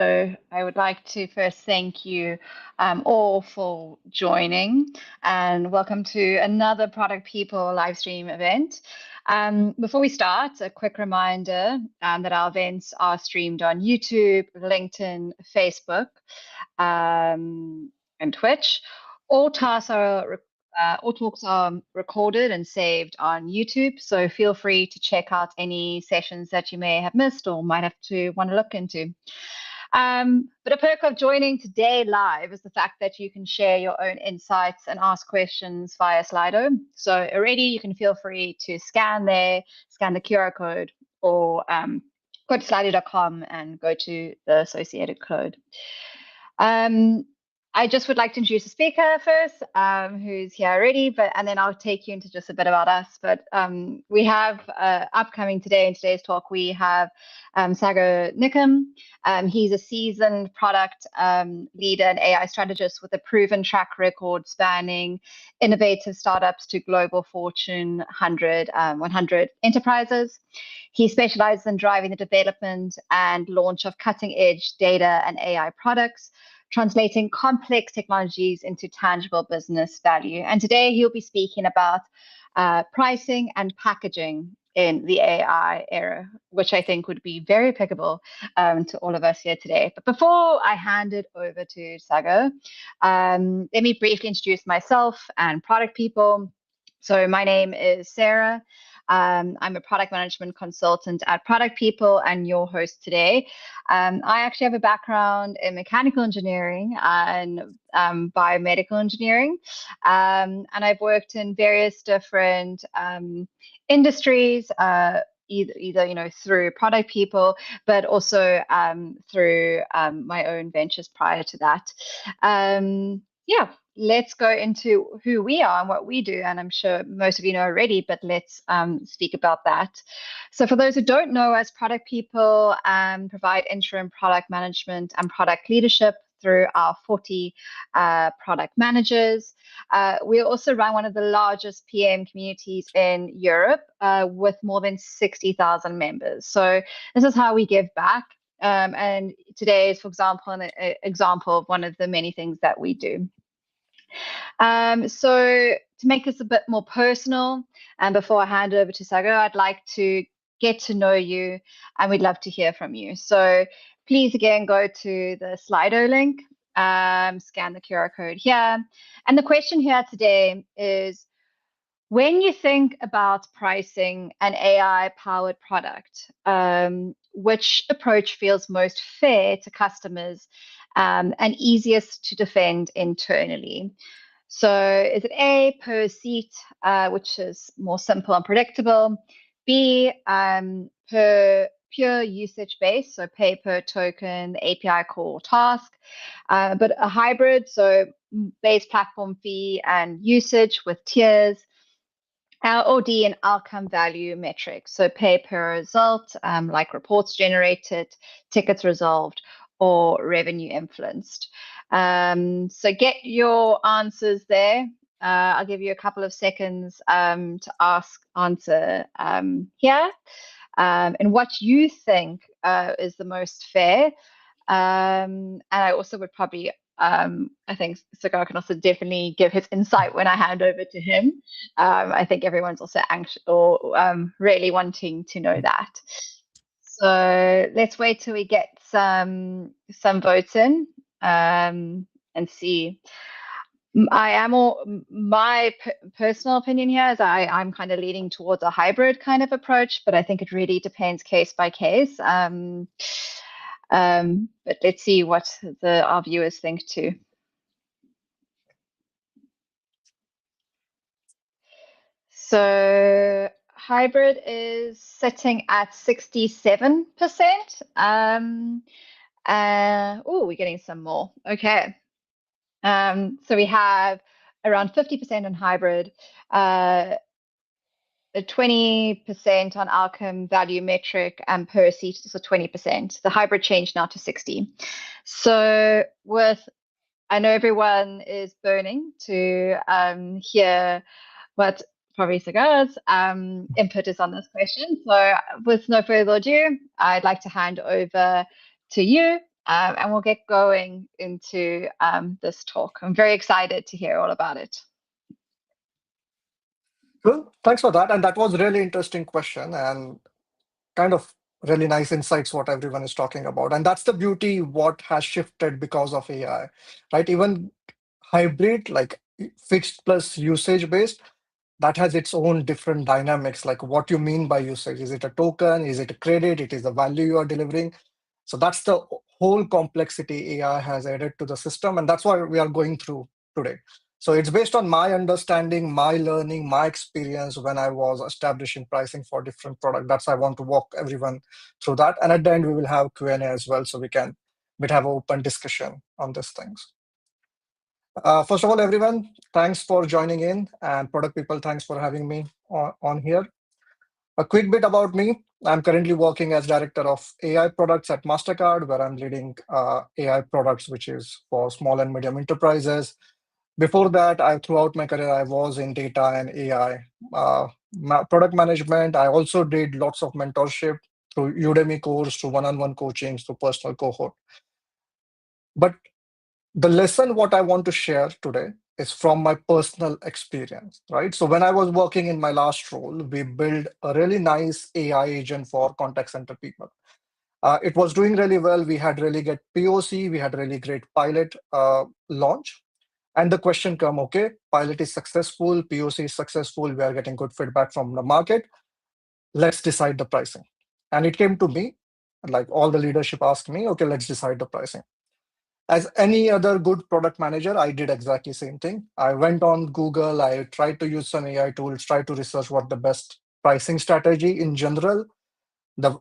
So I would like to first thank you all for joining and welcome to another Product People live stream event. Before we start, a quick reminder that our events are streamed on YouTube, LinkedIn, Facebook, and Twitch. All tasks are all talks are recorded and saved on YouTube, so feel free to check out any sessions that you may have missed or might have to want to look into. But a perk of joining today live is the fact that you can share your own insights and ask questions via Slido. So already you can feel free to scan the QR code, or go to slido.com and go to the associated code. I just would like to introduce the speaker first, who's here already, and then I'll take you into just a bit about us. But we have upcoming today in today's talk, we have Sagar Nikam. He's a seasoned product leader and AI strategist with a proven track record spanning innovative startups to global Fortune 100 enterprises. He specializes in driving the development and launch of cutting-edge data and AI products, translating complex technologies into tangible business value. And today he'll be speaking about pricing and packaging in the AI era, which I think would be very applicable to all of us here today. But before I hand it over to Sagar, let me briefly introduce myself and Product People. So my name is Sarah. I'm a product management consultant at Product People and your host today. I actually have a background in mechanical engineering and biomedical engineering, and I've worked in various different industries, either through Product People, but also through my own ventures prior to that. Yeah, let's go into who we are and what we do. And I'm sure most of you know already, but let's speak about that. So for those who don't know us, Product People provide interim product management and product leadership through our 40 product managers. We also run one of the largest PM communities in Europe with more than 60,000 members. So this is how we give back. And today is, for example, an example of one of the many things that we do. So to make this a bit more personal, and before I hand over to Sagar, I'd like to get to know you, and we'd love to hear from you. So please, again, go to the Slido link, scan the QR code here. And the question here today is, when you think about pricing an AI-powered product, which approach feels most fair to customers and easiest to defend internally? So is it A, per seat, which is more simple and predictable, B, per pure usage base, so pay per token, API call, task, but a hybrid, so base platform fee and usage with tiers, or D, an outcome value metric, so pay per result, like reports generated, tickets resolved, or revenue influenced. So get your answers there. I'll give you a couple of seconds to answer here, and what you think is the most fair. And I also would probably, I think Sagar can also definitely give his insight when I hand over to him. I think everyone's also anxious or really wanting to know that. So let's wait till we get some votes in and see. My personal opinion here is I'm kind of leaning towards a hybrid kind of approach, but I think it really depends case by case. But let's see what our viewers think too. So hybrid is sitting at 67%. Oh, we're getting some more. Okay. So we have around 50% on hybrid, 20% on outcome value metric, and per seat is 20%. The hybrid changed now to 60. So I know everyone is burning to hear what probably Sagar's input is on this question. So with no further ado, I'd like to hand over to you and we'll get going into this talk. I'm very excited to hear all about it. Cool. Thanks for that. And that was really interesting question and kind of really nice insights what everyone is talking about. And that's the beauty what has shifted because of AI, right? Even hybrid, like fixed plus usage based, that has its own different dynamics, like what you mean by usage. Is it a token? Is it a credit? It is the value you are delivering. So that's the whole complexity AI has added to the system. And that's what we are going through today. So it's based on my understanding, my learning, my experience when I was establishing pricing for different products. That's why I want to walk everyone through that. And at the end, we will have Q&A as well, so we'd have open discussion on these things. First of all, everyone, thanks for joining in. And product people, thanks for having me on here. A quick bit about me. I'm currently working as director of AI products at Mastercard, where I'm leading AI products, which is for small and medium enterprises. Before that, throughout my career, I was in data and AI product management. I also did lots of mentorship through Udemy course, through one-on-one coaching, through personal cohort. But the lesson what I want to share today is from my personal experience, right? So when I was working in my last role, we built a really nice AI agent for contact center people. It was doing really well. We had really good POC. We had really great pilot launch. And the question come, okay, pilot is successful, POC is successful. We are getting good feedback from the market. Let's decide the pricing. And it came to me, like all the leadership asked me, okay, let's decide the pricing. As any other good product manager, I did exactly same thing. I went on Google, I tried to use some AI tools, tried to research what the best pricing strategy in general.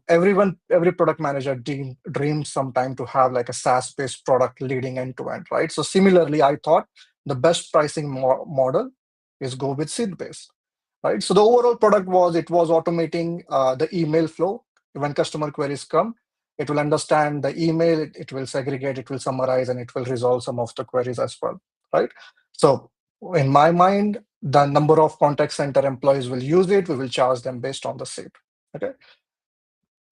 Every product manager dreams sometime to have like a SaaS-based product leading end to end, right? So similarly, I thought the best pricing model is go with seat-based, right? So the overall product was automating the email flow. When customer queries come, it will understand the email, it will segregate, it will summarize, and it will resolve some of the queries as well, right? So in my mind, the number of contact center employees will use it. We will charge them based on the seat. Okay,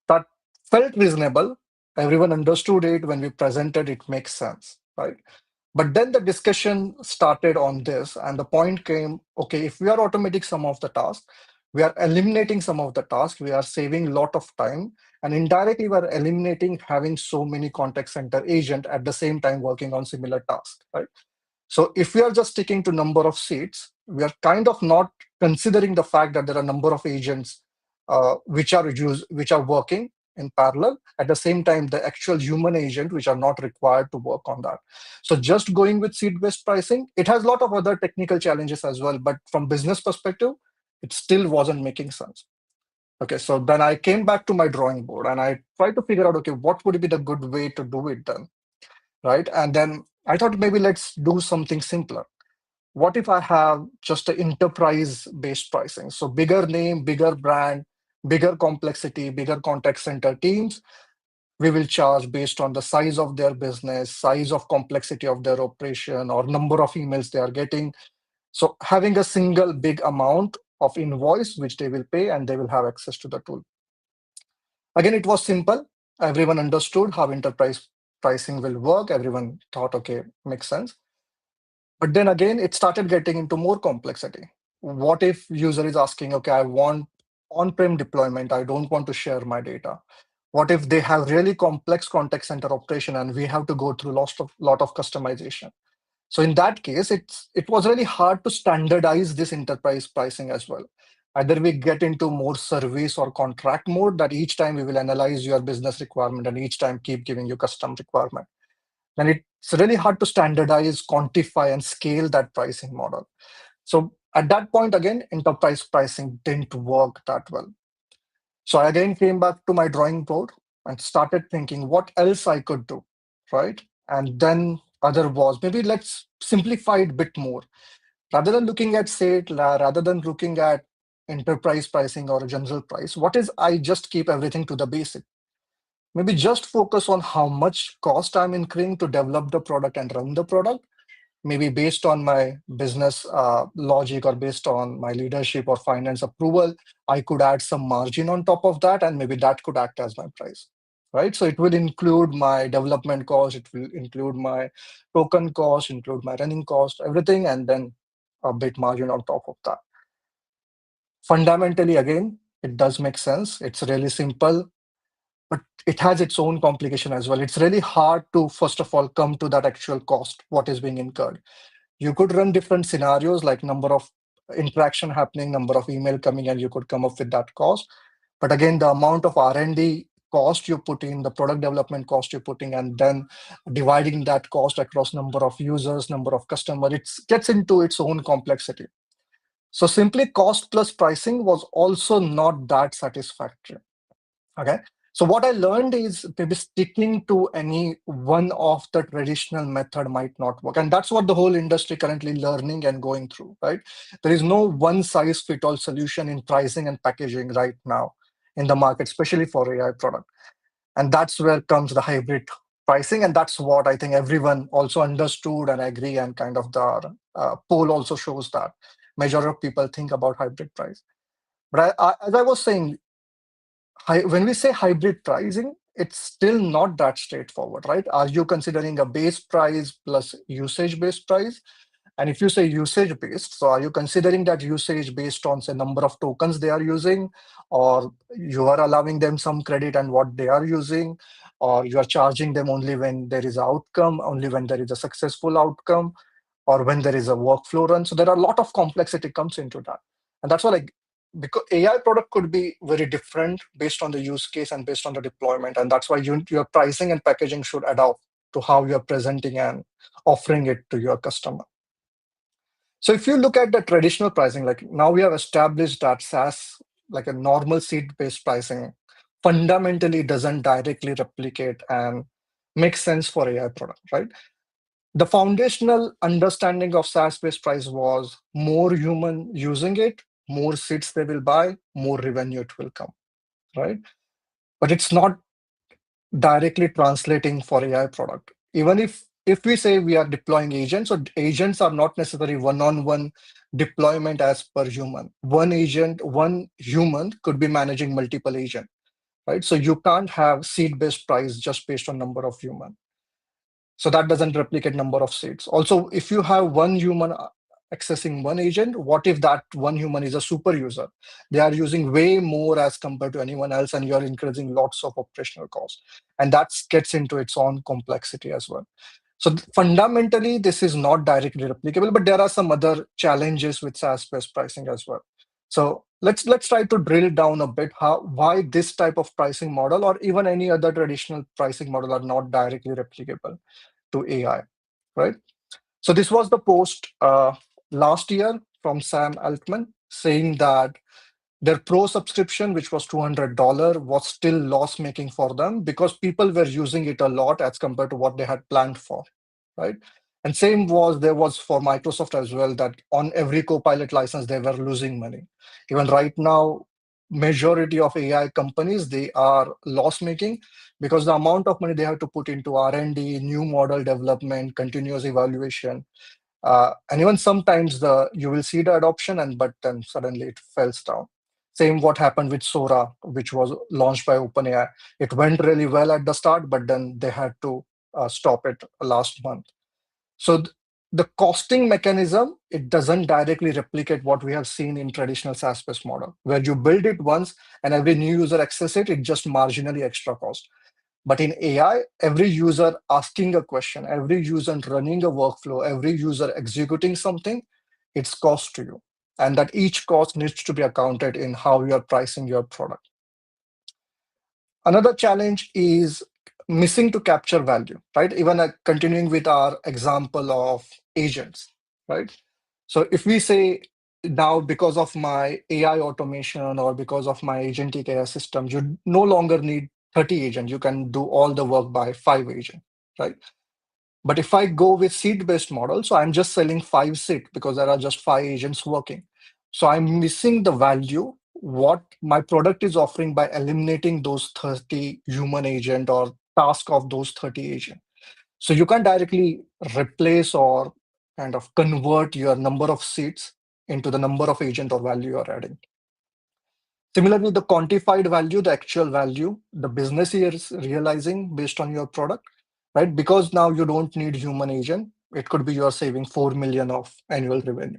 that felt reasonable. Everyone understood it. When we presented, it makes sense, right? But then the discussion started on this, and the point came, okay, if we are automating some of the tasks, we are eliminating some of the tasks, we are saving a lot of time, and indirectly we are eliminating having so many contact center agent at the same time working on similar tasks, right? So if we are just sticking to number of seats, we are kind of not considering the fact that there are a number of agents which are working in parallel. At the same time, the actual human agent which are not required to work on that. So just going with seat-based pricing, it has a lot of other technical challenges as well. But from business perspective, it still wasn't making sense. Okay, so then I came back to my drawing board and I tried to figure out, okay, what would be the good way to do it then, right? And then I thought maybe let's do something simpler. What if I have just an enterprise-based pricing? So bigger name, bigger brand, bigger complexity, bigger contact center teams, we will charge based on the size of their business, size of complexity of their operation, or number of emails they are getting. So having a single big amount of invoice which they will pay and they will have access to the tool. Again, it was simple. Everyone understood how enterprise pricing will work. Everyone thought, okay, makes sense. But then again, it started getting into more complexity. What if user is asking, okay, I want on-prem deployment. I don't want to share my data. What if they have really complex contact center operation and we have to go through lot of customization? So in that case, it was really hard to standardize this enterprise pricing as well. Either we get into more service or contract mode that each time we will analyze your business requirement and each time keep giving you custom requirement. Then it's really hard to standardize, quantify, and scale that pricing model. So at that point, again, enterprise pricing didn't work that well. So I again came back to my drawing board and started thinking what else I could do, right? And then other was maybe let's simplify it a bit more. Rather than looking at rather than looking at enterprise pricing or a general price, what is I just keep everything to the basic? Maybe just focus on how much cost I'm incurring to develop the product and run the product. Maybe based on my business logic or based on my leadership or finance approval, I could add some margin on top of that, and maybe that could act as my price. right? So it will include my development cost, it will include my token cost, include my running cost, everything, and then a bit margin on top of that. Fundamentally, again, it does make sense. It's really simple, but it has its own complication as well. It's really hard to, first of all, come to that actual cost, what is being incurred. You could run different scenarios like number of interaction happening, number of email coming, and you could come up with that cost. But again, the amount of R&D cost you put in, the product development cost you're putting, and then dividing that cost across number of users, number of customers, it gets into its own complexity. So simply cost plus pricing was also not that satisfactory. Okay. So what I learned is maybe sticking to any one of the traditional method might not work. And that's what the whole industry currently learning and going through, right? There is no one size fit all solution in pricing and packaging right now in the market, especially for AI product. And that's where comes the hybrid pricing. And that's what I think everyone also understood and agree. And kind of the poll also shows that majority of people think about hybrid price. But as I was saying, when we say hybrid pricing, it's still not that straightforward, right? Are you considering a base price plus usage based price? And if you say usage based, so are you considering that usage based on, say, number of tokens they are using, or you are allowing them some credit and what they are using, or you are charging them only when there is an outcome, only when there is a successful outcome, or when there is a workflow run? So there are a lot of complexity comes into that. And that's why, like, because AI product could be very different based on the use case and based on the deployment. And that's why your pricing and packaging should adapt to how you're presenting and offering it to your customer. So if you look at the traditional pricing, like now we have established that SaaS, like a normal seat-based pricing, fundamentally doesn't directly replicate and make sense for AI product, right? The foundational understanding of SaaS-based price was more human using it, more seats they will buy, more revenue it will come, right? But it's not directly translating for AI product. Even if we say we are deploying agents, so agents are not necessarily one-on-one deployment as per human. One agent, one human could be managing multiple agents, right? So you can't have seat-based price just based on number of human. So that doesn't replicate number of seats. Also, if you have one human accessing one agent, what if that one human is a super user? They are using way more as compared to anyone else, and you are increasing lots of operational costs. And that gets into its own complexity as well. So fundamentally, this is not directly replicable, but there are some other challenges with SaaS-based pricing as well. So let's try to drill down a bit why this type of pricing model or even any other traditional pricing model are not directly replicable to AI, right? So this was the post last year from Sam Altman saying that their pro subscription, which was $200, was still loss making for them because people were using it a lot as compared to what they had planned for, right? And same was there was for Microsoft as well, that on every Copilot license they were losing money. Even right now, majority of AI companies, they are loss making because the amount of money they have to put into R&D, new model development, continuous evaluation, and even sometimes you will see the adoption, and but then suddenly it falls down. Same what happened with Sora, which was launched by OpenAI. It went really well at the start, but then they had to stop it last month. So the costing mechanism, it doesn't directly replicate what we have seen in traditional SaaS-based model, where you build it once and every new user access it, it just marginally extra cost. But in AI, every user asking a question, every user running a workflow, every user executing something, it's cost to you. And that each cost needs to be accounted in how you're pricing your product. Another challenge is missing to capture value, right? Even continuing with our example of agents, right? So if we say now because of my AI automation or because of my agentic AI system, you no longer need 30 agents. You can do all the work by 5 agents, right? But if I go with seat-based model, so I'm just selling 5 seats because there are just 5 agents working. So I'm missing the value what my product is offering by eliminating those 30 human agent or task of those 30 agents. So you can directly replace or kind of convert your number of seats into the number of agent or value you're adding. Similarly, the quantified value, the actual value, the business is realizing based on your product, right? Because now you don't need human agent. It could be you're saving 4 million of annual revenue.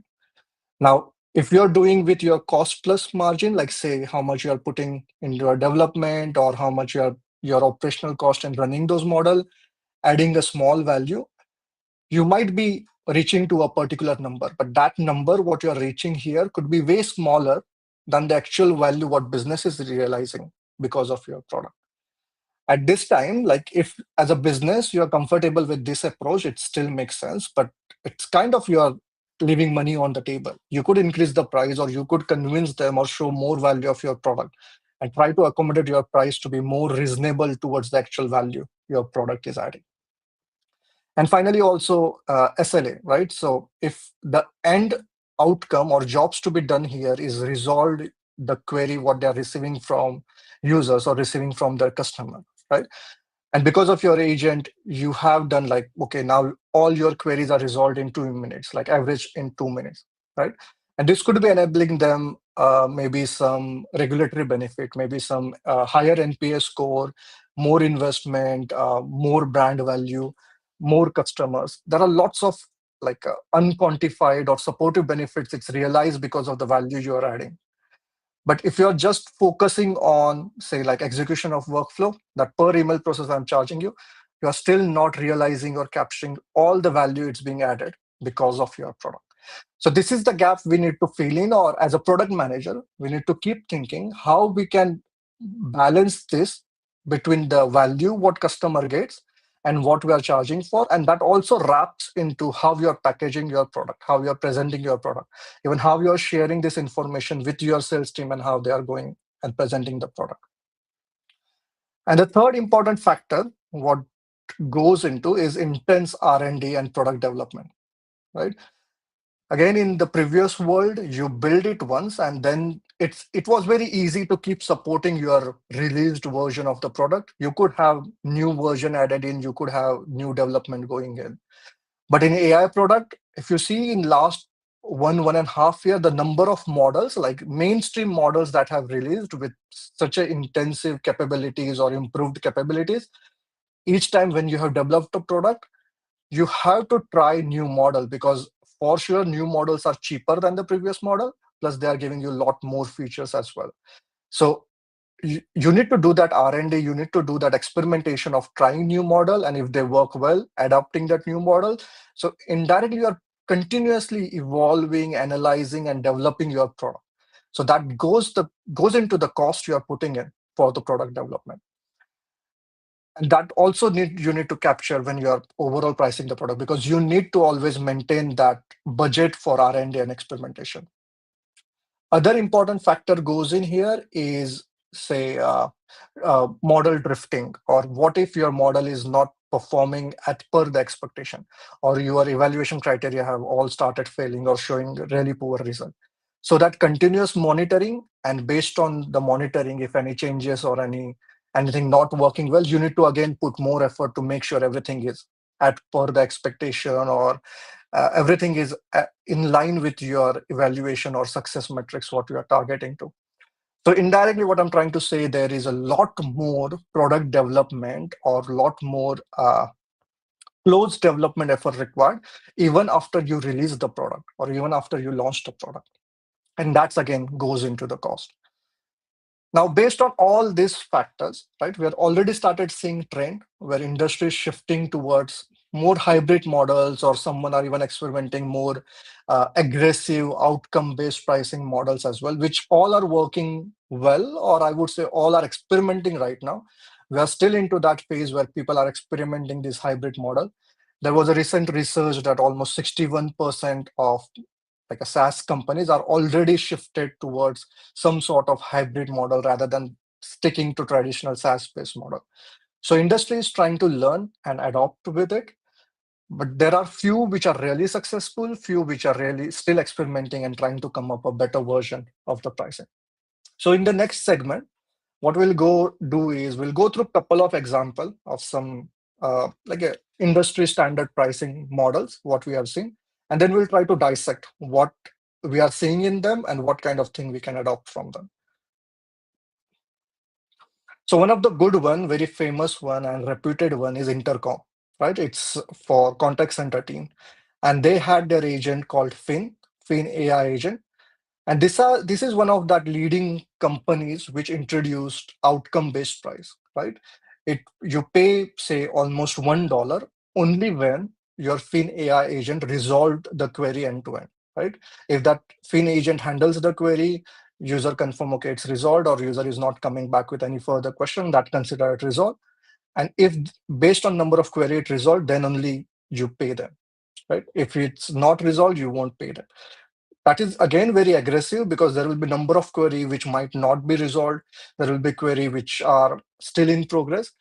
Now, if you're doing with your cost plus margin, like say how much you're putting in your development or how much your operational cost in running those model, adding a small value, you might be reaching to a particular number, but that number, what you're reaching here, could be way smaller than the actual value what business is realizing because of your product. At this time, like if as a business you're comfortable with this approach, it still makes sense, but it's kind of you're leaving money on the table. You could increase the price, or you could convince them or show more value of your product and try to accommodate your price to be more reasonable towards the actual value your product is adding. And finally, also SLA, right? So if the end outcome or jobs to be done here is resolved the query what they're receiving from users or receiving from their customer, right? And because of your agent, you have done like, okay, now all your queries are resolved in 2 minutes, like average in 2 minutes, right? And this could be enabling them maybe some regulatory benefit, maybe some higher NPS score, more investment, more brand value, more customers. There are lots of like unquantified or supportive benefits it's realized because of the value you're adding. But if you're just focusing on, say, like execution of workflow, that per email process I'm charging you, you're still not realizing or capturing all the value it's being added because of your product. So this is the gap we need to fill in, or as a product manager, we need to keep thinking how we can balance this between the value what customer gets and what we are charging for. And that also wraps into how you're packaging your product, how you're presenting your product, even how you're sharing this information with your sales team and how they are going and presenting the product. And the third important factor, what goes into is intense R&D and product development, right? Again, in the previous world, you build it once and then it was very easy to keep supporting your released version of the product. You could have new version added in, you could have new development going in. But in AI product, if you see in last 1.5 year, the number of models, like mainstream models that have released with such a intensive capabilities or improved capabilities, each time when you have developed a product, you have to try new model, because for sure new models are cheaper than the previous model, plus they are giving you a lot more features as well. So you need to do that R&D, you need to do that experimentation of trying new model, and if they work well, adapting that new model. So indirectly you are continuously evolving, analyzing and developing your product. So that goes into the cost you are putting in for the product development. And that also you need to capture when you are overall pricing the product, because you need to always maintain that budget for R&D and experimentation. Other important factor goes in here is, say, model drifting, or what if your model is not performing at per the expectation, or your evaluation criteria have all started failing or showing really poor result. So that continuous monitoring, and based on the monitoring, if any changes or anything not working well, you need to again put more effort to make sure everything is at per the expectation, or everything is in line with your evaluation or success metrics, what you are targeting to. So indirectly, what I'm trying to say, there is a lot more product development or a lot more close development effort required, even after you release the product or even after you launch the product. And that's again goes into the cost. Now, based on all these factors, right, we have already started seeing trend where industry is shifting towards more hybrid models, or someone are even experimenting more aggressive outcome-based pricing models as well, which all are working well, or I would say all are experimenting right now. We are still into that phase where people are experimenting this hybrid model. There was a recent research that almost 61% of like a SaaS companies are already shifted towards some sort of hybrid model rather than sticking to traditional SaaS-based model. So industry is trying to learn and adopt with it, but there are few which are really successful, few which are really still experimenting and trying to come up a better version of the pricing. So in the next segment, what we'll go do is we'll go through a couple of example of some like a industry standard pricing models, what we have seen, and then we'll try to dissect what we are seeing in them and what kind of thing we can adopt from them. So one of the good one, very famous one and reputed one is Intercom, right? It's for contact center team. And they had their agent called Fin AI agent. And this is one of that leading companies which introduced outcome-based price, right? You pay, say, almost $1 only when your Fin AI agent resolved the query end to end, right? If that Fin agent handles the query, user confirm, okay, it's resolved, or user is not coming back with any further question, that consider it resolved. And if based on number of query it resolved, then only you pay them, right? If it's not resolved, you won't pay them. That is again very aggressive because there will be number of query which might not be resolved. There will be query which are still in progress.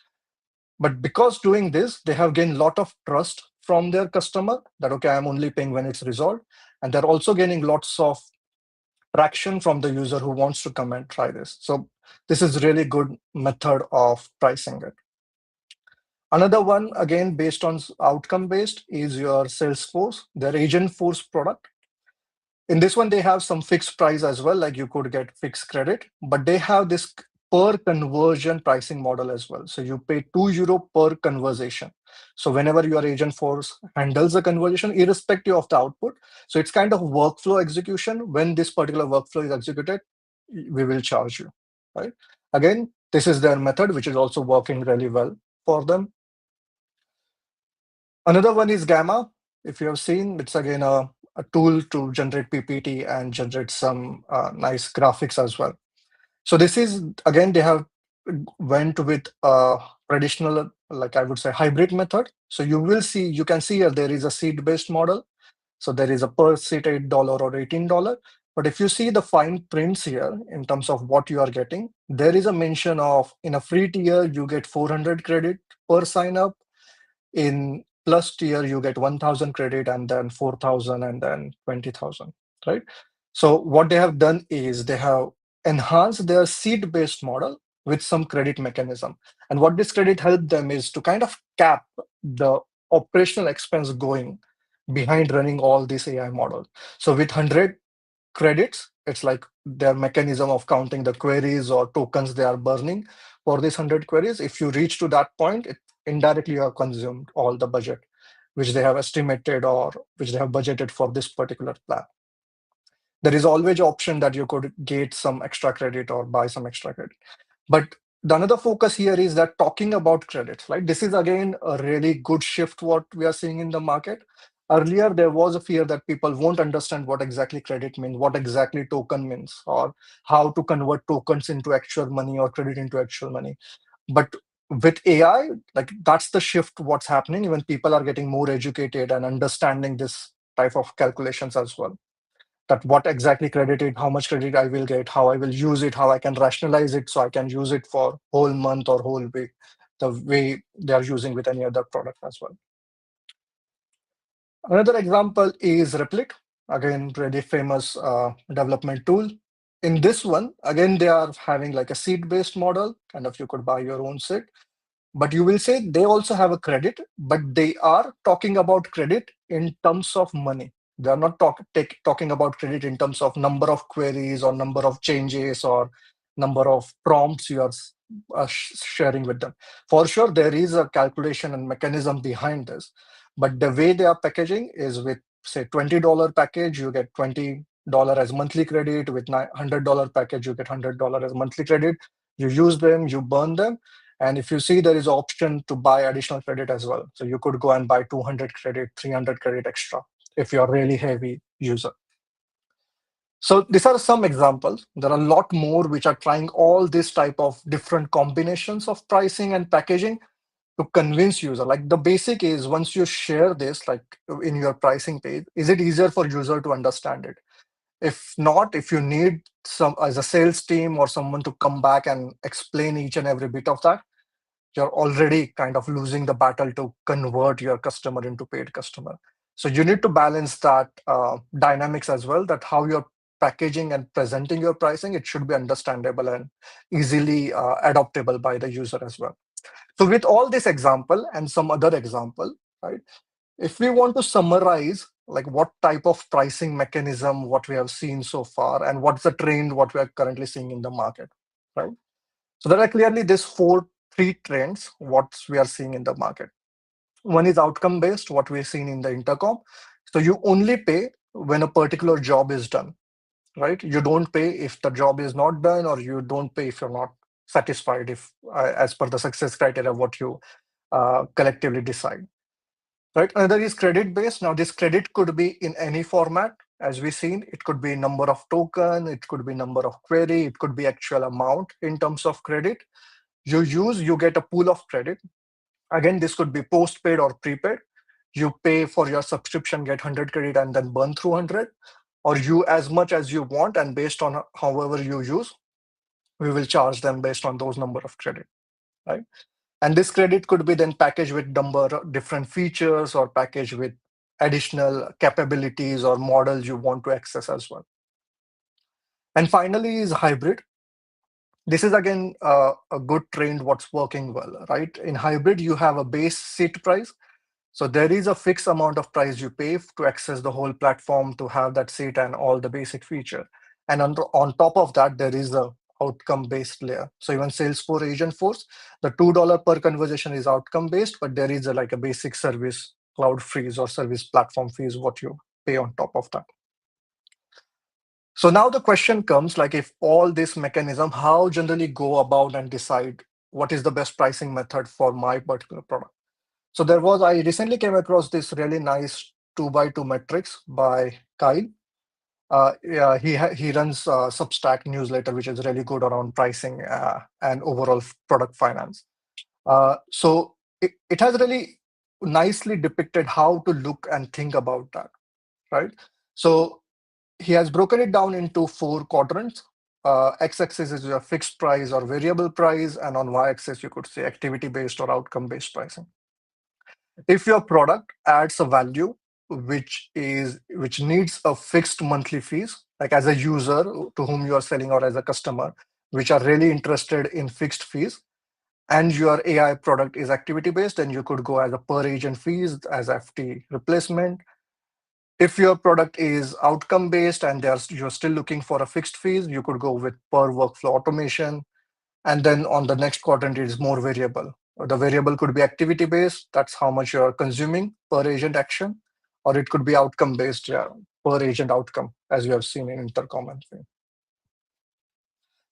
But because doing this, they have gained a lot of trust from their customer that, okay, I'm only paying when it's resolved. And they're also gaining lots of traction from the user who wants to come and try this. So this is really good method of pricing it. Another one, again, based on outcome based, is your Salesforce, their Agent Force product. In this one, they have some fixed price as well, like you could get fixed credit, but they have this per conversion pricing model as well. So you pay €2 per conversation. So whenever your agent force handles a conversation, irrespective of the output, so it's kind of workflow execution. When this particular workflow is executed, we will charge you, right? Again, this is their method, which is also working really well for them. Another one is Gamma. If you have seen, it's again a tool to generate PPT and generate some nice graphics as well. So this is, again, they have went with a traditional, like I would say, hybrid method. So you can see here there is a seat-based model. So there is a per seat $8 or $18. But if you see the fine prints here in terms of what you are getting, there is a mention of in a free tier, you get 400 credit per sign up. In plus tier, you get 1,000 credit and then 4,000 and then 20,000, right? So what they have done is they have enhanced their seat-based model with some credit mechanism. And what this credit helped them is to kind of cap the operational expense going behind running all these AI models. So with 100 credits, it's like their mechanism of counting the queries or tokens they are burning for these 100 queries. If you reach to that point, indirectly you have consumed all the budget which they have estimated or which they have budgeted for this particular plan. There is always an option that you could get some extra credit or buy some extra credit. But the another focus here is that talking about credits, right? This is again a really good shift what we are seeing in the market. Earlier, there was a fear that people won't understand what exactly credit means, what exactly token means, or how to convert tokens into actual money or credit into actual money. But with AI, like that's the shift what's happening when people are getting more educated and understanding this type of calculations as well. That what exactly credited, how much credit I will get, how I will use it, how I can rationalize it so I can use it for whole month or whole week, the way they are using with any other product as well. Another example is Replit, again, really famous development tool. In this one, again, they are having like a seat-based model, kind of you could buy your own seat. But you will say they also have a credit, but they are talking about credit in terms of money. They are not talking about credit in terms of number of queries or number of changes or number of prompts you are sharing with them. For sure, there is a calculation and mechanism behind this, but the way they are packaging is with, say, $20 package, you get $20 as monthly credit. With $100 package, you get $100 as monthly credit. You use them, you burn them. And if you see, there is option to buy additional credit as well. So you could go and buy 200 credit, 300 credit extra if you're a really heavy user. So these are some examples. There are a lot more which are trying all this type of different combinations of pricing and packaging to convince user. Like the basic is once you share this, like in your pricing page, is it easier for user to understand it? If not, if you need some as a sales team or someone to come back and explain each and every bit of that, you're already kind of losing the battle to convert your customer into paid customer. So you need to balance that dynamics as well, that how you're packaging and presenting your pricing, it should be understandable and easily adoptable by the user as well. So with all this example and some other example, right, if we want to summarize like what type of pricing mechanism, what we have seen so far, and what's the trend, what we are currently seeing in the market, right? So there are clearly these three trends, what we are seeing in the market. One is outcome based, what we're seeing in the intercom. So you only pay when a particular job is done, right? You don't pay if the job is not done, or you don't pay if you're not satisfied, if as per the success criteria, what you collectively decide, right? Another is credit based. Now, this credit could be in any format, as we've seen. It could be number of token, it could be number of query, it could be actual amount in terms of credit. You get a pool of credit. Again, this could be postpaid or prepaid. You pay for your subscription, get 100 credit, and then burn through 100, or you as much as you want, and based on however you use, we will charge them based on those number of credit, right? And this credit could be then packaged with number of different features, or packaged with additional capabilities or models you want to access as well. And finally is hybrid. This is again a good trend, what's working well, right? In hybrid, you have a base seat price. So there is a fixed amount of price you pay to access the whole platform, to have that seat and all the basic feature. And on top of that, there is a outcome-based layer. So even Salesforce Agent Force, the $2 per conversation is outcome-based, but there is like a basic service cloud fees or service platform fees, what you pay on top of that. So now the question comes, like, if all this mechanism, how generally go about and decide what is the best pricing method for my particular product? So I recently came across this really nice 2x2 metrics by Kyle. Yeah, he runs Substack newsletter, which is really good around pricing and overall product finance. So it has really nicely depicted how to look and think about that, right? So he has broken it down into 4 quadrants. X-axis is your fixed price or variable price, and on Y-axis you could say activity-based or outcome-based pricing. If your product adds a value which needs a fixed monthly fees, like as a user to whom you are selling, or as a customer which are really interested in fixed fees, and your AI product is activity based, then you could go as a per agent fees, as FT replacement. If your product is outcome based and you're still looking for a fixed fees, you could go with per workflow automation. And then on the next quadrant, it is more variable. The variable could be activity based, that's how much you're consuming per agent action, or it could be outcome based, yeah, per agent outcome, as you have seen in Intercom and thing.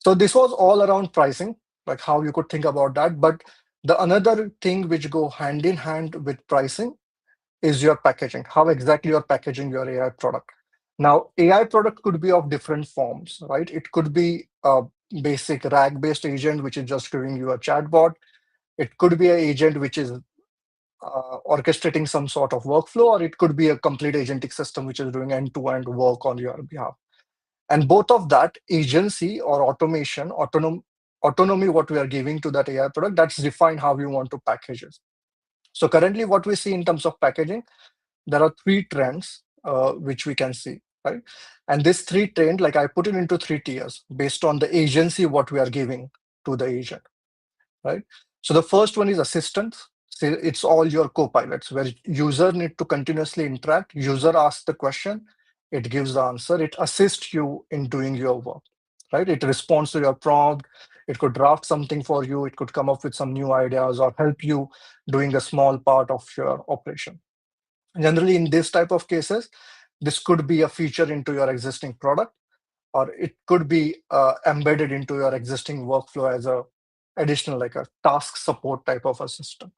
So this was all around pricing, like how you could think about that. But the another thing which go hand in hand with pricing is your packaging, how exactly you're packaging your AI product. Now, AI product could be of different forms, right? It could be a basic RAG-based agent, which is just giving you a chatbot. It could be an agent which is orchestrating some sort of workflow, or it could be a complete agentic system which is doing end-to-end work on your behalf. And both of that agency or automation, autonomy, what we are giving to that AI product, that's defined how you want to package it. So currently what we see in terms of packaging, there are 3 trends which we can see, right? And this 3 trend, like I put it into 3 tiers based on the agency what we are giving to the agent, right? So the first one is assistants. So it's all your co-pilots where user need to continuously interact. User asks the question, it gives the answer. It assists you in doing your work, right? It responds to your prompt. It could draft something for you. It could come up with some new ideas or help you doing a small part of your operation. Generally, in this type of cases, this could be a feature into your existing product, or it could be embedded into your existing workflow as a additional, like a task support type of assistant.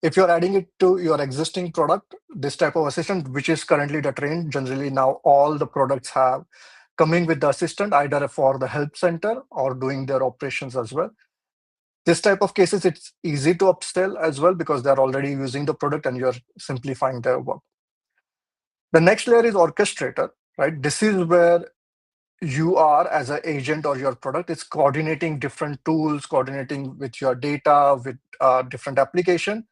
If you're adding it to your existing product, this type of assistant, which is currently the trend, generally now all the products have coming with the assistant, either for the help center or doing their operations as well. This type of cases, it's easy to upsell as well because they're already using the product and you're simplifying their work. The next layer is orchestrator, right? This is where you are as an agent or your product is coordinating different tools, coordinating with your data, with different application,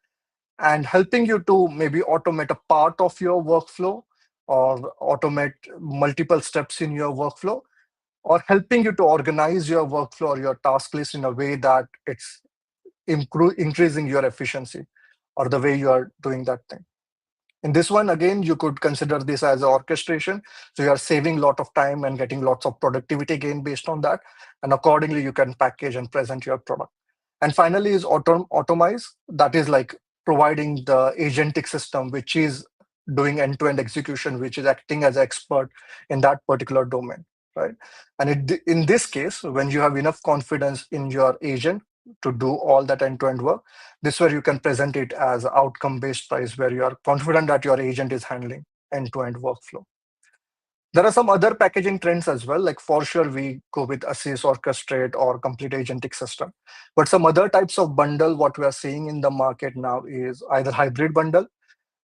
and helping you to maybe automate a part of your workflow or automate multiple steps in your workflow, or helping you to organize your workflow or your task list in a way that it's increasing your efficiency or the way you are doing that thing. In this one, again, you could consider this as orchestration. So you are saving a lot of time and getting lots of productivity gain based on that. And accordingly, you can package and present your product. And finally is automize. That is like providing the agentic system, which is doing end-to-end execution, which is acting as an expert in that particular domain, right? And in this case, when you have enough confidence in your agent to do all that end-to-end work, this where you can present it as outcome-based price, where you are confident that your agent is handling end-to-end workflow. There are some other packaging trends as well. Like for sure, we go with assist, orchestrate, or complete agentic system. But some other types of bundle, what we are seeing in the market now is either hybrid bundle,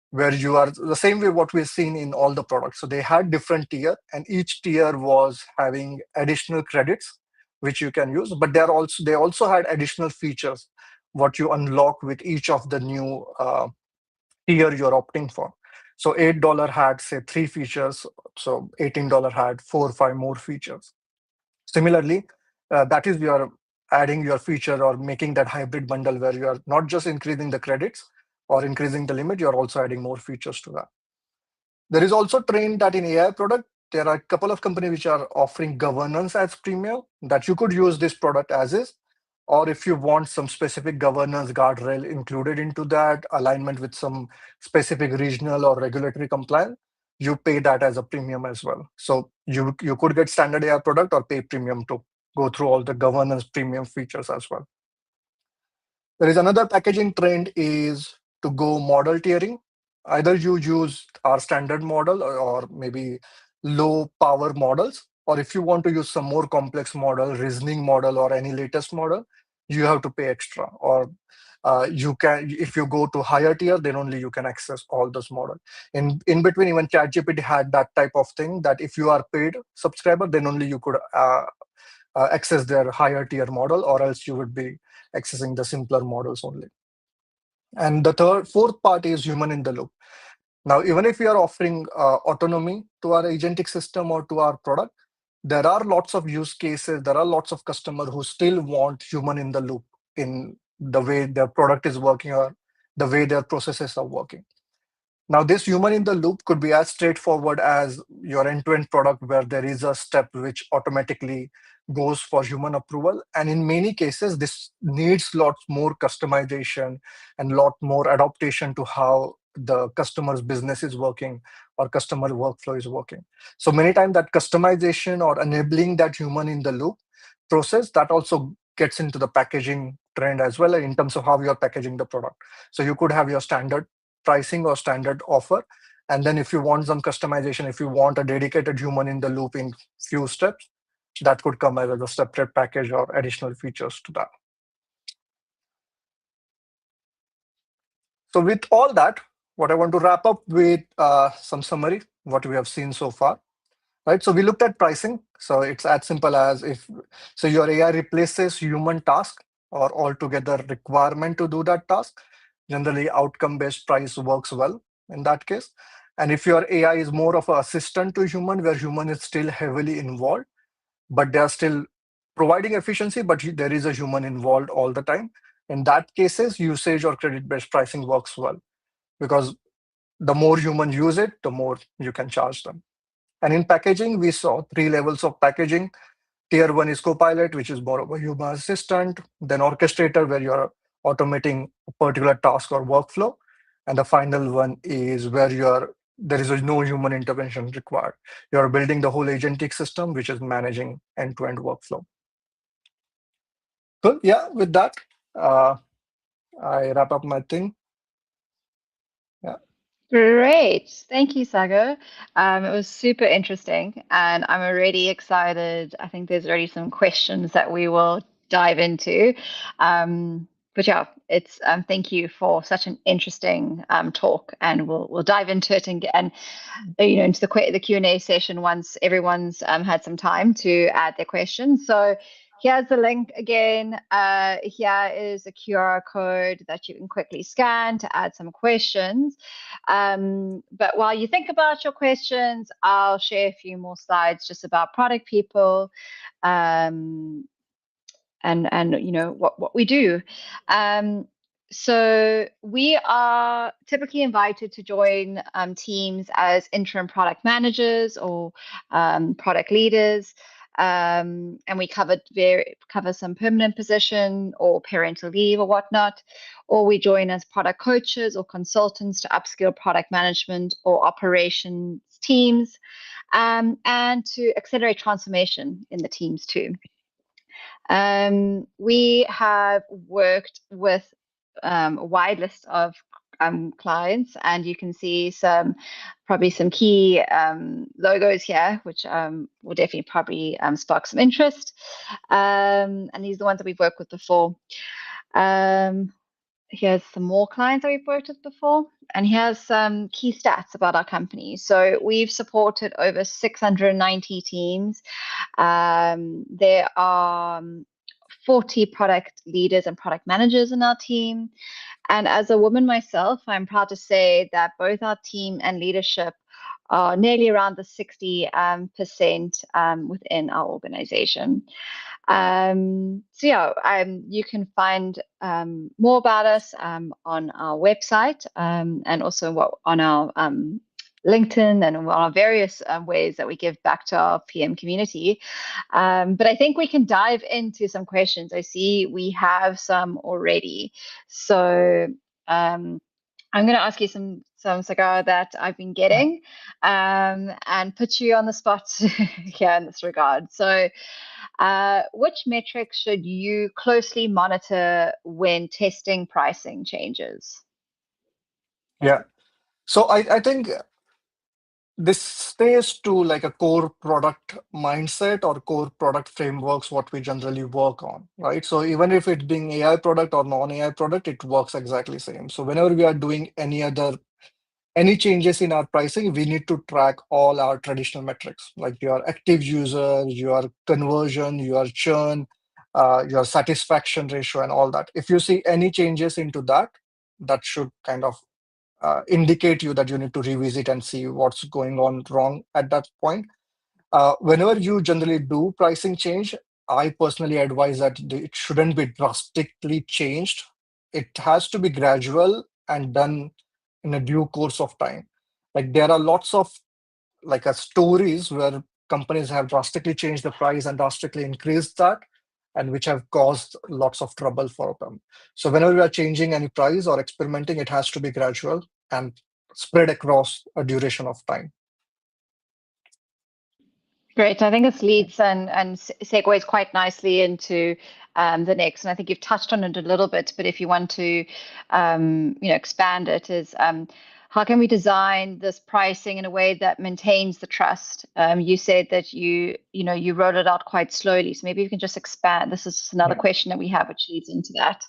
where you are the same way what we've seen in all the products. So they had different tier, and each tier was having additional credits which you can use. But they also had additional features what you unlock with each of the new tier you're opting for. So $8 had say 3 features, so $18 had 4 or 5 more features. Similarly, that is you're adding your feature or making that hybrid bundle where you are not just increasing the credits or increasing the limit, you're also adding more features to that. There is also trend that in AI product, there are a couple of companies which are offering governance as premium, that you could use this product as is, or if you want some specific governance guardrail included into that, alignment with some specific regional or regulatory compliance, you pay that as a premium as well. So you could get standard AI product or pay premium to go through all the governance premium features as well. There is another packaging trend is to go model tiering. Either you use our standard model or maybe low power models, or if you want to use some more complex model, reasoning model, or any latest model, you have to pay extra. Or you can, if you go to higher tier, then only you can access all those models. In between, even ChatGPT had that type of thing that if you are paid subscriber, then only you could access their higher tier model, or else you would be accessing the simpler models only. And the fourth part is human in the loop. Now, even if we are offering autonomy to our agentic system or to our product, there are lots of use cases, there are lots of customers who still want human in the loop in the way their product is working or the way their processes are working. Now, this human in the loop could be as straightforward as your end-to-end product where there is a step which automatically goes for human approval. And in many cases, this needs lots more customization and lot more adaptation to how the customer's business is working or customer workflow is working. So many times that customization or enabling that human in the loop process, that also gets into the packaging trend as well in terms of how you're packaging the product. So you could have your standard pricing or standard offer. And then if you want some customization, if you want a dedicated human in the loop in few steps, that could come as a separate package or additional features to that. So with all that, what I want to wrap up with some summary, what we have seen so far, right? So we looked at pricing. So it's as simple as so your AI replaces human task or altogether requirement to do that task. Generally, outcome-based price works well in that case. And if your AI is more of an assistant to human, where human is still heavily involved, but they are still providing efficiency, but there is a human involved all the time. In that cases, usage or credit-based pricing works well because the more human use it, the more you can charge them. And in packaging, we saw 3 levels of packaging. Tier 1 is Copilot, which is more of a human assistant, then orchestrator, where you're automating a particular task or workflow. And the final one is where there is no human intervention required. You're building the whole agentic system, which is managing end-to-end workflow. Cool. Yeah, with that, I wrap up my thing. Yeah. Great. Thank you, Sagar. It was super interesting, and I'm already excited. I think there's already some questions that we will dive into. But yeah, it's thank you for such an interesting talk, and we'll dive into it and into the Q&A session once everyone's had some time to add their questions. So here's the link again. Here is a QR code that you can quickly scan to add some questions. But while you think about your questions, I'll share a few more slides just about product people and what we do. So we are typically invited to join teams as interim product managers or product leaders. And we cover some permanent position or parental leave or whatnot, or we join as product coaches or consultants to upskill product management or operations teams, and to accelerate transformation in the teams too. We have worked with a wide list of clients, and you can see probably some key logos here, which will definitely probably spark some interest. And these are the ones that we've worked with before. Here's some more clients that we've worked with before, and here's some key stats about our company. So we've supported over 690 teams. There are 40 product leaders and product managers in our team. And as a woman myself, I'm proud to say that both our team and leadership are nearly around the 60% within our organization. So yeah, you can find more about us on our website, and also on our LinkedIn and on our various ways that we give back to our PM community. But I think we can dive into some questions. I see we have some already. So I'm going to ask you some Sagar that I've been getting, and put you on the spot here in this regard. So which metrics should you closely monitor when testing pricing changes? Yeah. So I think this stays to like a core product mindset or core product frameworks, what we generally work on, right? So even if it's being AI product or non-AI product, it works exactly same. So whenever we are doing any changes in our pricing, we need to track all our traditional metrics, like your active user, your conversion, your churn, your satisfaction ratio, and all that. If you see any changes into that, that should kind of indicate you that you need to revisit and see what's going on wrong at that point. Whenever you generally do pricing change, I personally advise that it shouldn't be drastically changed. It has to be gradual and done in a due course of time. Like there are lots of stories where companies have drastically changed the price and drastically increased that, and which have caused lots of trouble for them. So whenever we are changing any price or experimenting, it has to be gradual and spread across a duration of time. Great. I think this leads and segues quite nicely into the next. And I think you've touched on it a little bit, but if you want to expand it, is how can we design this pricing in a way that maintains the trust? You said that you rolled it out quite slowly. So maybe you can just expand. This is just another question that we have, which leads into that.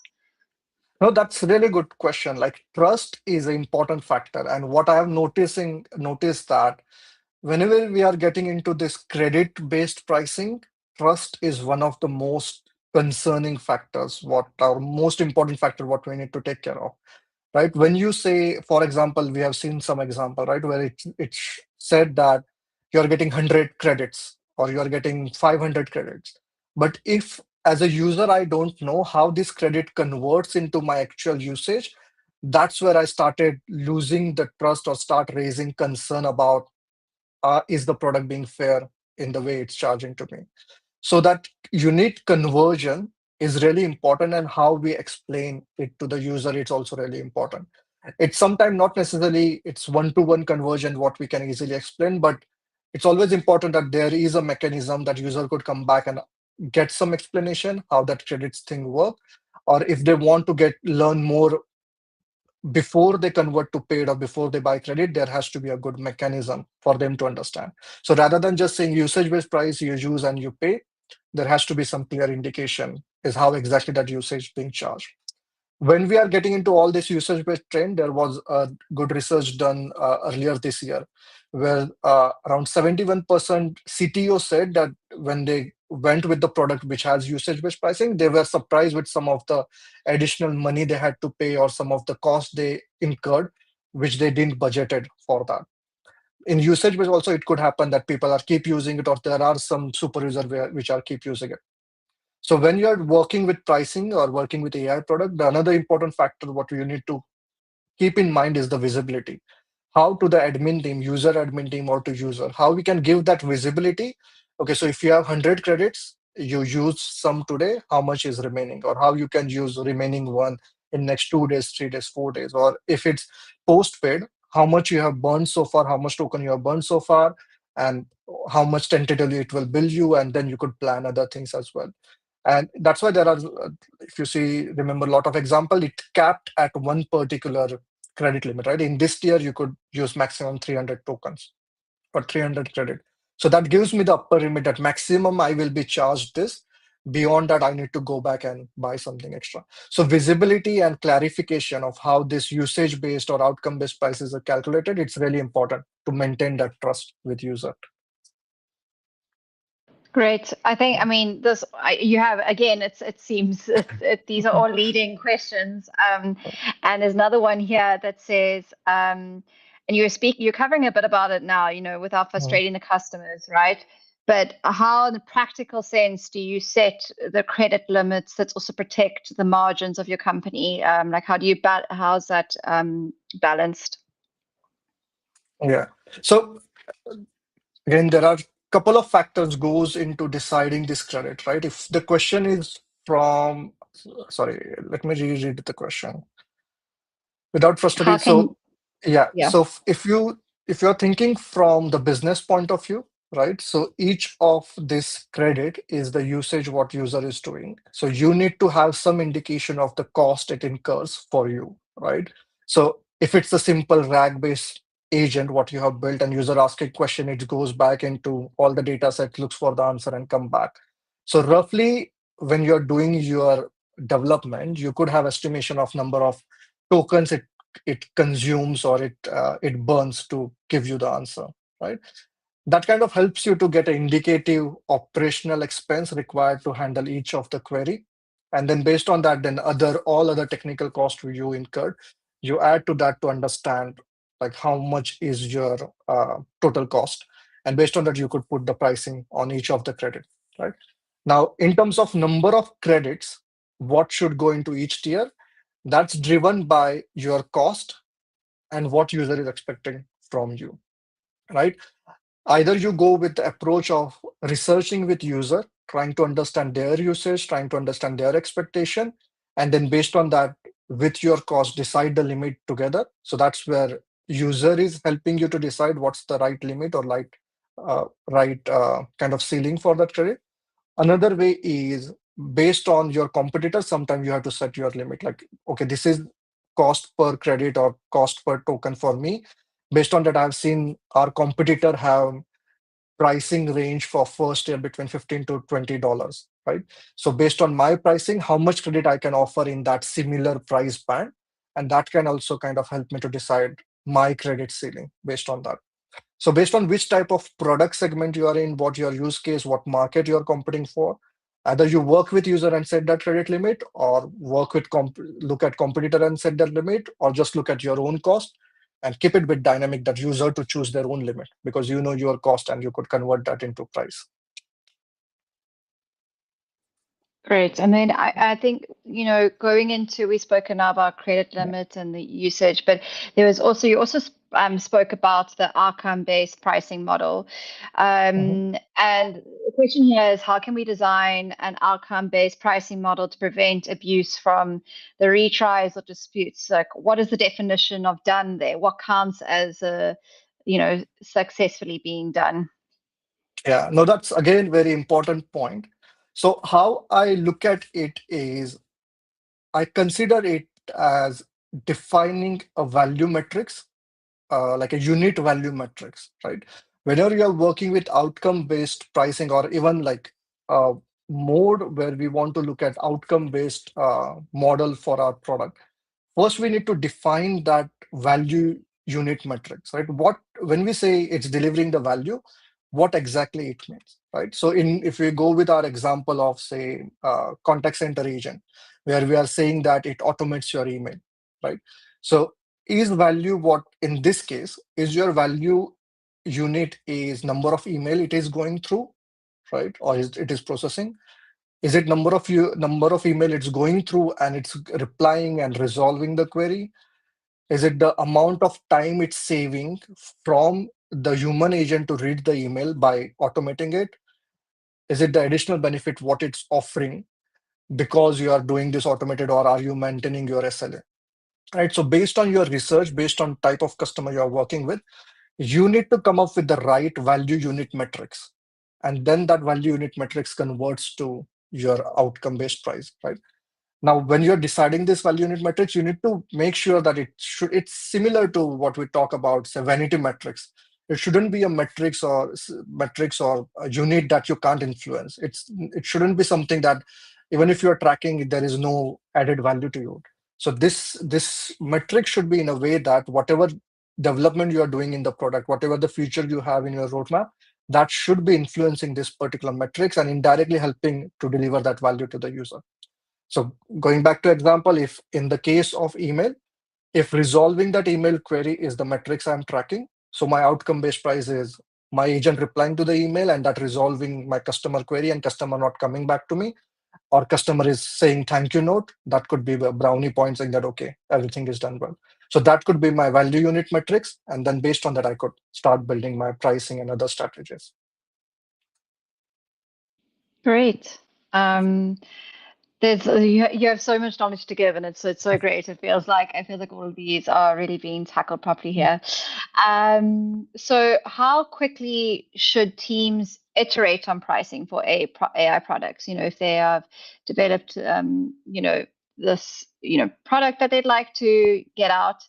No, that's a really good question. Like trust is an important factor. And what I have noticed that whenever we are getting into this credit-based pricing, trust is one of the most concerning factors, most important factor, what we need to take care of, right? When you say, for example, we have seen some example, right, where it's said that you're getting 100 credits or you're getting 500 credits. But if as a user, I don't know how this credit converts into my actual usage, that's where I started losing the trust or start raising concern about is the product being fair in the way it's charging to me. So that unit conversion is really important, and how we explain it to the user, it's also really important. It's sometimes not necessarily it's one-to-one conversion what we can easily explain, but it's always important that there is a mechanism that user could come back and get some explanation how that credits thing work, or if they want to learn more before they convert to paid or before they buy credit, there has to be a good mechanism for them to understand. So rather than just saying usage-based price, you use and you pay, there has to be some clear indication is how exactly that usage is being charged. When we are getting into all this usage-based trend, there was a good research done earlier this year, where around 71% CTO said that when they went with the product which has usage-based pricing, they were surprised with some of the additional money they had to pay or some of the costs they incurred, which they didn't budgeted for that. In usage-based also, it could happen that people are keep using it, or there are some super user which are keep using it. So when you're working with pricing or working with AI product, the another important factor what you need to keep in mind is the visibility. How to the admin team, user admin team, or to user, how we can give that visibility. Okay, so if you have 100 credits, you use some today, how much is remaining, or how you can use remaining one in next 2 days, 3 days, 4 days, or if it's postpaid, how much you have burned so far, how much token you have burned so far, and how much tentatively it will bill you, and then you could plan other things as well. And that's why there are, if you see, remember a lot of example, it capped at one particular credit limit, right? In this tier, you could use maximum 300 tokens or 300 credit. So that gives me the upper limit that maximum I will be charged this. Beyond that, I need to go back and buy something extra. So visibility and clarification of how this usage-based or outcome-based prices are calculated, it's really important to maintain that trust with user. Great. I mean, you have, again, it seems these are all leading questions. And there's another one here that says, and you're covering a bit about it now, without frustrating the customers, right? But how, in the practical sense, do you set the credit limits that also protect the margins of your company? Like, how's that balanced? Yeah. So again, there are a couple of factors goes into deciding this credit, right? If the question is from, sorry, let me reread the question without How frustrating. can, So yeah, yeah. so if you're thinking from the business point of view, right? So each of this credit is the usage what user is doing. So you need to have some indication of the cost it incurs for you, right? So if it's a simple RAG based agent what you have built and user ask a question, it goes back into all the data set, looks for the answer and come back. So roughly when you're doing your development, you could have estimation of number of tokens it consumes or it burns to give you the answer, right? That kind of helps you to get an indicative operational expense required to handle each of the query. And then based on that, then all other technical cost you incurred, you add to that to understand like how much is your total cost. And based on that, you could put the pricing on each of the credit, right? Now, in terms of number of credits, what should go into each tier? That's driven by your cost and what user is expecting from you, right? Either you go with the approach of researching with user, trying to understand their usage, trying to understand their expectation, and then based on that, with your cost, decide the limit together. So that's where user is helping you to decide what's the right limit or right kind of ceiling for that credit. Another way is based on your competitor. Sometimes you have to set your limit. Like, okay, this is cost per credit or cost per token for me. Based on that, I've seen our competitor have pricing range for first year between $15 to $20, right? So based on my pricing, how much credit I can offer in that similar price band, and that can also kind of help me to decide my credit ceiling based on that. So based on which type of product segment you are in, what your use case, what market you're competing for, either you work with user and set that credit limit, or look at competitor and set that limit, or just look at your own cost and keep it with dynamic that user to choose their own limit because you know your cost and you could convert that into price. Great. And then I think, going into, we've spoken now about credit limit and the usage, but you also spoke about the outcome-based pricing model. Mhm. And the question here is, how can we design an outcome-based pricing model to prevent abuse from the retries or disputes? Like, what is the definition of done there? What counts as successfully being done? Yeah, no, that's again very important point. So how I look at it is I consider it as defining a value matrix, like a unit value matrix, right? Whenever you're working with outcome-based pricing or even like a mode where we want to look at outcome-based model for our product, first we need to define that value unit metrics, right? When we say it's delivering the value, what exactly it means, right? So if we go with our example of say contact center agent, where we are saying that it automates your email, right? So is value what in this case is your value unit is number of email it is going through, right? Or it is processing. Is it number of email it's going through and it's replying and resolving the query? Is it the amount of time it's saving from the human agent to read the email by automating it? Is it the additional benefit what it's offering because you are doing this automated, or are you maintaining your SLA? Right. So based on your research, based on type of customer you are working with, you need to come up with the right value unit metrics. And then that value unit metrics converts to your outcome-based price, right? Now, when you're deciding this value unit metrics, you need to make sure that it's similar to what we talk about, say, vanity metrics. It shouldn't be a metrics or a unit that you can't influence. It shouldn't be something that even if you're tracking, there is no added value to you. So this metric should be in a way that whatever development you are doing in the product, whatever the feature you have in your roadmap, that should be influencing this particular metrics and indirectly helping to deliver that value to the user. So going back to example, if in the case of email, if resolving that email query is the metrics I'm tracking, so my outcome-based price is my agent replying to the email and that resolving my customer query and customer not coming back to me, or customer is saying thank you note, that could be a brownie point saying that, okay, everything is done well. So that could be my value unit metrics. And then based on that, I could start building my pricing and other strategies. Great. You have so much knowledge to give, and it's so great. I feel like all of these are really being tackled properly here. So how quickly should teams iterate on pricing for AI products? If they have developed this product that they'd like to get out,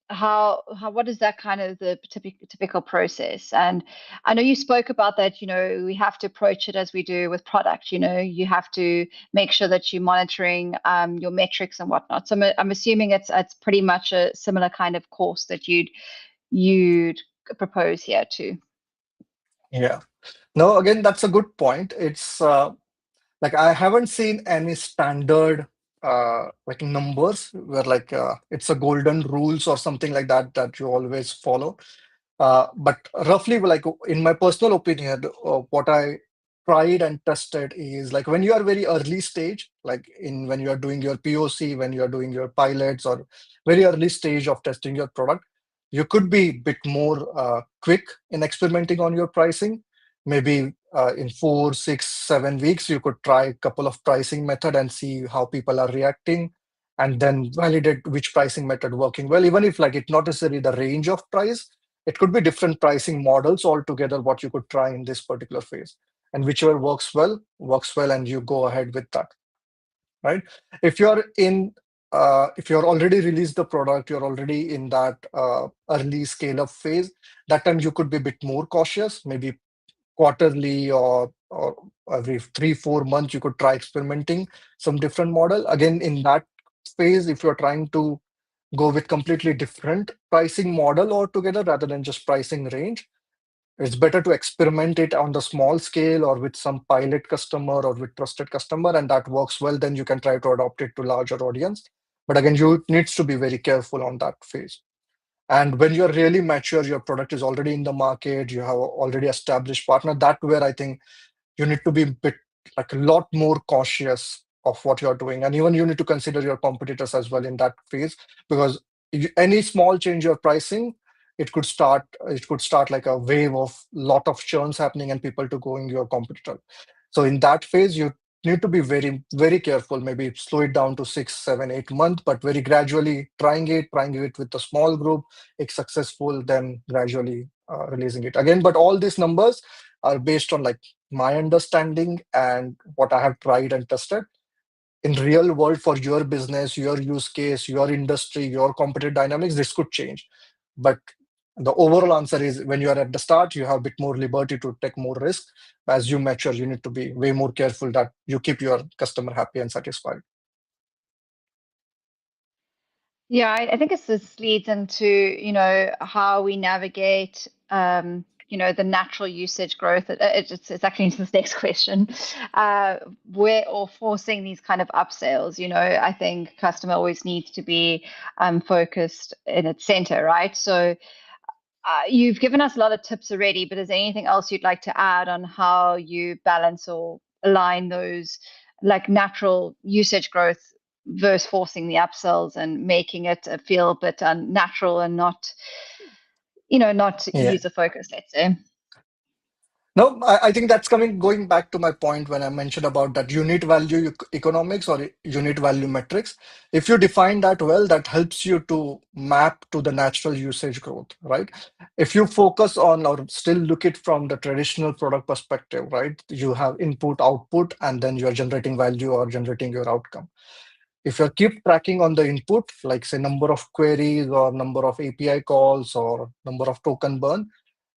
what is that kind of the typical process? And I know you spoke about that, we have to approach it as we do with product. You have to make sure that you're monitoring your metrics and whatnot. So I'm assuming it's pretty much a similar kind of course that you'd propose here too. Yeah. No, again, that's a good point. It's like I haven't seen any standard like numbers where like it's a golden rules or something like that that you always follow. But roughly, like in my personal opinion, what I tried and tested is like when you are very early stage, like when you are doing your POC, when you are doing your pilots or very early stage of testing your product, you could be a bit more quick in experimenting on your pricing. Maybe in 4, 6, 7 weeks, you could try a couple of pricing method and see how people are reacting, and then validate which pricing method working well. Even if like it's not necessarily the range of price, it could be different pricing models altogether, what you could try in this particular phase. And whichever works well, and you go ahead with that, right? If you're if you're already released the product, you're already in that early scale up phase, that time you could be a bit more cautious, maybe quarterly or every 3-4 months, you could try experimenting some different model. Again, in that phase, if you're trying to go with completely different pricing model altogether rather than just pricing range, it's better to experiment it on the small scale or with some pilot customer or with trusted customer, and that works well, then you can try to adopt it to larger audience. But again, you needs to be very careful on that phase. And when you're really mature, your product is already in the market, you have already established partner, that where I think you need to be a bit like a lot more cautious of what you're doing. And even you need to consider your competitors as well in that phase, because any small change your pricing, it could start like a wave of lot of churns happening and people to going your competitor. So in that phase, you need to be very, very careful, maybe slow it down to 6, 7, 8 months, but very gradually trying it with a small group. If successful, then gradually releasing it again. But all these numbers are based on like my understanding and what I have tried and tested. In real world, for your business, your use case, your industry, your competitive dynamics, this could change. But the overall answer is when you are at the start, you have a bit more liberty to take more risk. As you mature, you need to be way more careful that you keep your customer happy and satisfied. Yeah, I think this leads into, how we navigate, the natural usage growth. It's actually into this next question. Or forcing these kind of upsells. I think customer always needs to be focused in its center, right? So you've given us a lot of tips already, but is there anything else you'd like to add on how you balance or align those like natural usage growth versus forcing the upsells and making it feel a bit unnatural and not, not Yeah. user focused, let's say. No, I think that's going back to my point when I mentioned about that unit value economics or unit value metrics. If you define that well, that helps you to map to the natural usage growth, right? If you focus on or still look it from the traditional product perspective, right? You have input, output, and then you are generating value or generating your outcome. If you keep tracking on the input, like say number of queries or number of API calls or number of token burn,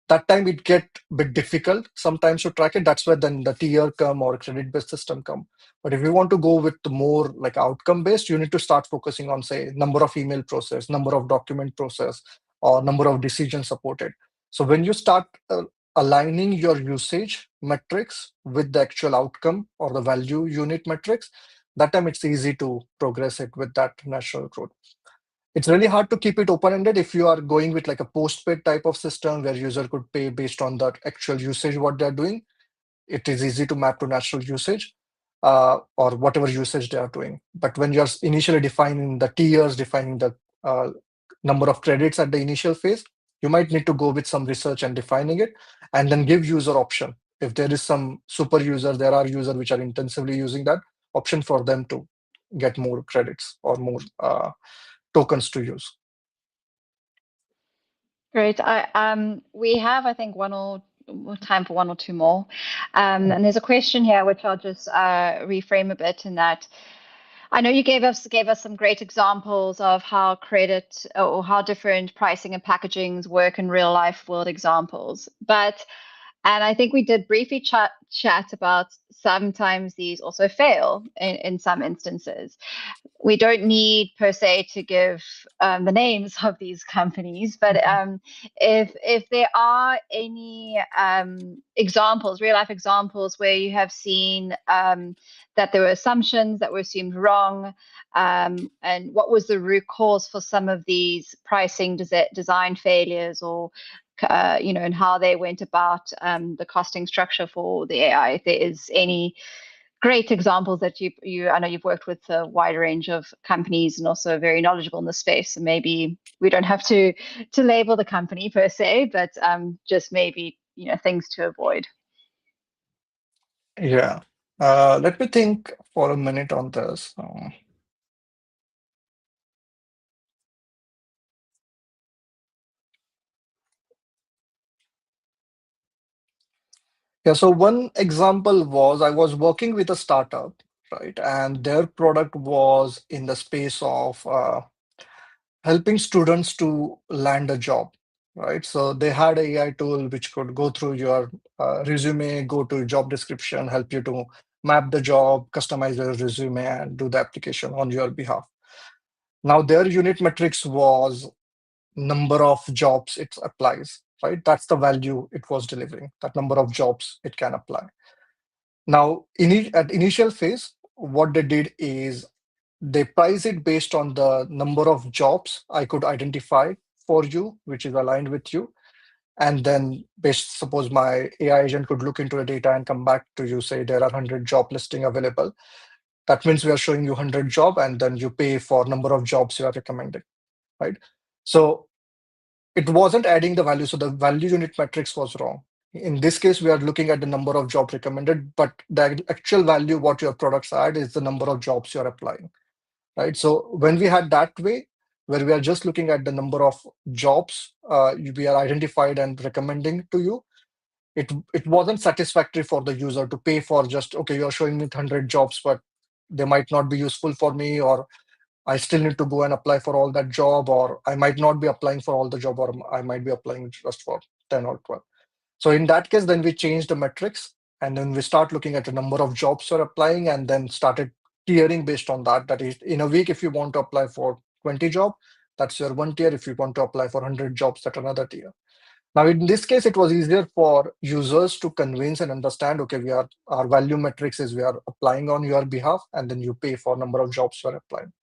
that time it get a bit difficult sometimes to track it. That's where then the tier come or credit based system come. But if you want to go with the more like outcome based, you need to start focusing on say number of email process, number of document process, or number of decisions supported. So when you start aligning your usage metrics with the actual outcome or the value unit metrics, that time it's easy to progress it with that natural growth. It's really hard to keep it open-ended if you are going with like a post-paid type of system where user could pay based on the actual usage what they're doing. It is easy to map to natural usage or whatever usage they are doing. But when you're initially defining the tiers, defining the uh, number of credits at the initial phase, you might need to go with some research and defining it, and then give user option. If there is some super user, there are users which are intensively using that option for them to get more credits or more tokens to use. Great. We have, I think, time for one or two more. And there's a question here which I'll just reframe a bit in that I know you gave us some great examples of how credit or how different pricing and packagings work in real life world examples. And I think we did briefly chat about sometimes these also fail in some instances. We don't need per se to give the names of these companies, but if there are any examples, real life examples where you have seen that there were assumptions that were assumed wrong, and what was the root cause for some of these pricing design failures, or and how they went about the costing structure for the AI. If there is any great examples that I know you've worked with a wide range of companies and also very knowledgeable in the space. And maybe we don't have to label the company per se, but just maybe things to avoid. Yeah. Let me think for a minute on this. Yeah, so one example was I was working with a startup, right? And their product was in the space of helping students to land a job, right? So they had a AI tool which could go through your resume, go to job description, help you to map the job, customize your resume, and do the application on your behalf. Now, their unit metrics was number of jobs it applies, right? That's the value it was delivering, that number of jobs it can apply. Now, at initial phase, what they did is they price it based on the number of jobs I could identify for you, which is aligned with you. And then suppose my AI agent could look into the data and come back to you, say there are 100 job listing available. That means we are showing you 100 job, and then you pay for number of jobs you are recommended, right? So it wasn't adding the value. So the value unit metrics was wrong. In this case, we are looking at the number of jobs recommended, but the actual value what your products add is the number of jobs you're applying, right? So when we had that way, where we are just looking at the number of jobs we are identified and recommending to you, it wasn't satisfactory for the user to pay for just, okay, you're showing me 100 jobs, but they might not be useful for me, or I still need to go and apply for all that job, or I might not be applying for all the job, or I might be applying just for 10 or 12. So in that case, then we change the metrics, and then we start looking at the number of jobs you're applying, and then started tiering based on that. That is, in a week, if you want to apply for 20 job, that's your one tier. If you want to apply for 100 jobs, that's another tier. Now, in this case, it was easier for users to convince and understand, okay, our value metrics is we are applying on your behalf, and then you pay for number of jobs you're applying.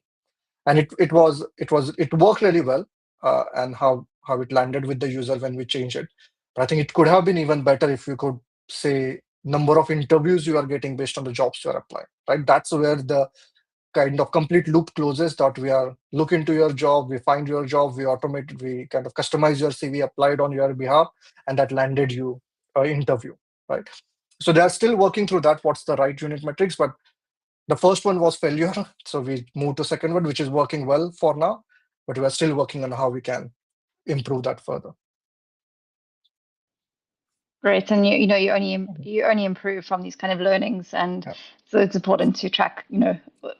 And it worked really well, and how it landed with the user when we changed it. But I think it could have been even better if you could say number of interviews you are getting based on the jobs you are applying, right? That's where the kind of complete loop closes, that we are look into your job, we find your job, we automate, we kind of customize your CV, applied on your behalf, and that landed you an interview, right? So they are still working through that, what's the right unit metrics, but the first one was failure. So we moved to second one, which is working well for now, but we are still working on how we can improve that further. Great, and you only improve from these kind of learnings, and Yeah. so it's important to track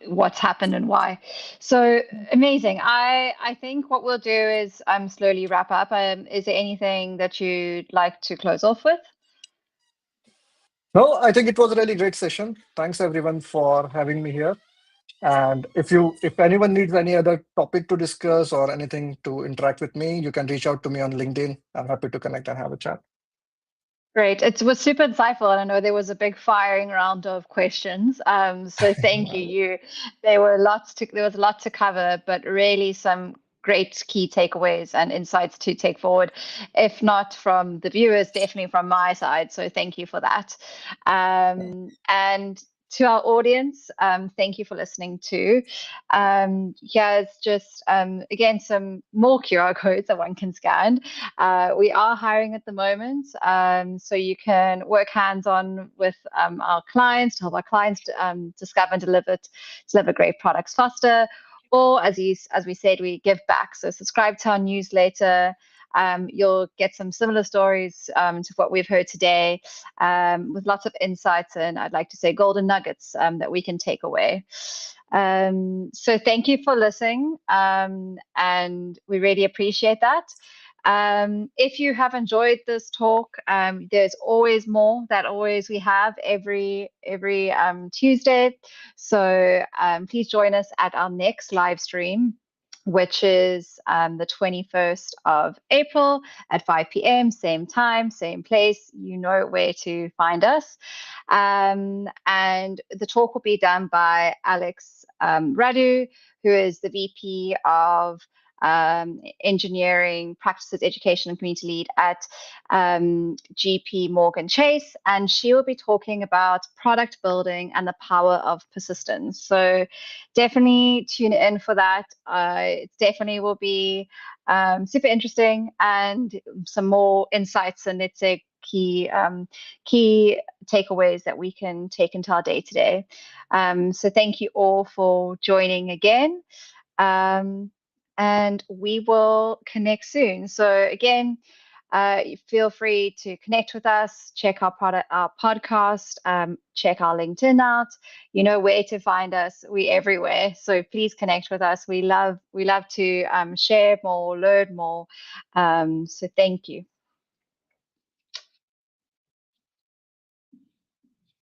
what's happened and why. So amazing. I think what we'll do is slowly wrap up. Is there anything that you'd like to close off with? No, I think it was a really great session. Thanks everyone for having me here. And if anyone needs any other topic to discuss or anything to interact with me, you can reach out to me on LinkedIn. I'm happy to connect and have a chat. Great. It was super insightful, and I know there was a big firing round of questions. So thank you. There was a lot to cover, but really some great key takeaways and insights to take forward, if not from the viewers, definitely from my side. So thank you for that. And to our audience, thank you for listening too. Here's just, again, some more QR codes that one can scan. We are hiring at the moment, so you can work hands-on with our clients to help our clients discover and deliver great products faster. Or as we said, we give back. So subscribe to our newsletter. You'll get some similar stories to what we've heard today, with lots of insights and I'd like to say golden nuggets that we can take away. So thank you for listening, and we really appreciate that. If you have enjoyed this talk, there's always more that always we have every Tuesday. So please join us at our next live stream, which is the 21st of April at 5 p.m. Same time, same place. You know where to find us. And the talk will be done by Alex Radu, who is the VP of engineering practices, education and community lead at GP Morgan Chase, and she will be talking about product building and the power of persistence. So definitely tune in for that. It definitely will be super interesting and some more insights and let's say key takeaways that we can take into our day to day. So thank you all for joining again. And we will connect soon. So again, feel free to connect with us, check our podcast, check our LinkedIn out. You know where to find us. We're everywhere. So please connect with us. We love to share more, learn more. So thank you.